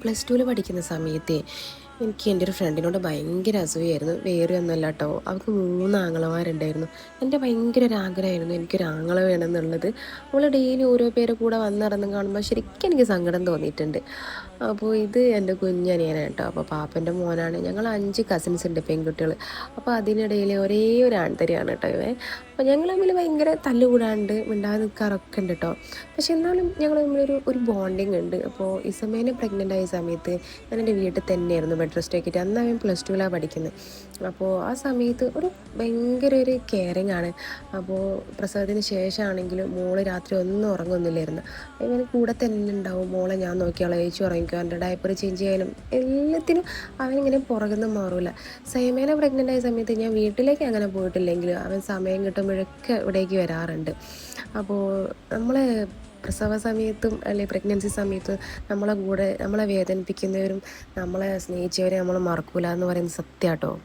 +2 പഠിക്കുന്ന സമയത്തേ എനിക്ക് എൻ്റെ ഒരു ഫ്രണ്ടിനോട് ഭയങ്കര അസൂയായിരുന്നു. വേറെ ഒന്നുമല്ല കേട്ടോ, അവൾക്ക് 3 ആങ്ങളമാരുണ്ടായിരുന്നു. എൻ്റെ ഭയങ്കര ഒരു ആഗ്രഹമായിരുന്നു എനിക്കൊരു ആങ്ങള വേണമെന്നുള്ളത്. അവൾ ഡെയിലി ഓരോ പേരെ കൂടെ വന്ന് നടന്ന് കാണുമ്പോൾ ശരിക്കും എനിക്ക് സങ്കടം തോന്നിയിട്ടുണ്ട്. അപ്പോൾ ഇത് എൻ്റെ കുഞ്ഞനിയനാണ് കേട്ടോ. അപ്പോൾ പാപ്പൻ്റെ മോനാണ്. ഞങ്ങൾ 5 കസിൻസ് ഉണ്ട് പെൺകുട്ടികൾ. അപ്പോൾ അതിനിടയിൽ ഒരേ ഒരു ആൺതരിയാണ് കേട്ടോ ഇവൻ. അപ്പോൾ ഞങ്ങൾ തമ്മിൽ ഭയങ്കര തല്ലുകൂടാണ്ട് മിണ്ടാതെ നിൽക്കാറൊക്കെ ഉണ്ട് കേട്ടോ. പക്ഷെ എന്നാലും ഞങ്ങൾ തമ്മിലൊരു ബോണ്ടിങ് ഉണ്ട്. അപ്പോൾ ഇസമേനെ പ്രഗ്നൻ്റ് ആയ സമയത്ത് ഞാൻ എൻ്റെ വീട്ടിൽ തന്നെയായിരുന്നു ബെഡ് റെസ്റ്റ് ആക്കിയിട്ട്. അന്ന് അവൻ +2 പഠിക്കുന്നത്. അപ്പോൾ ആ സമയത്ത് ഭയങ്കര ഒരു കെയറിങ് ആണ്. അപ്പോൾ പ്രസവത്തിന് ശേഷമാണെങ്കിലും മോള് രാത്രി ഒന്നും ഉറങ്ങുന്നില്ലായിരുന്നു. ഇവന് കൂടെ തന്നെ ഉണ്ടാവും. മോളെ ഞാൻ നോക്കിയാളോ, ചേച്ചി ഉറങ്ങിക്കോ, എൻ്റെ ഡയപ്പർ ചേഞ്ച് ചെയ്യാനും എല്ലാത്തിനും അവനിങ്ങനെ പുറകുനിന്ന് മാറൂല. സൈമേനെ പ്രഗ്നൻ്റ് ആയ സമയത്ത് ഞാൻ വീട്ടിലേക്ക് അങ്ങനെ പോയിട്ടില്ലെങ്കിലും അവൻ സമയം കിട്ടുമ്പോഴൊക്കെ ഇവിടേക്ക് വരാറുണ്ട്. അപ്പോൾ നമ്മൾ പ്രസവ സമയത്തും അല്ലെങ്കിൽ പ്രഗ്നൻസി സമയത്തും നമ്മളെ കൂടെ നമ്മളെ വേദനിപ്പിക്കുന്നവരും നമ്മളെ സ്നേഹിച്ചവരെ നമ്മൾ മറക്കൂല എന്ന് പറയുന്നത് സത്യാട്ടോ.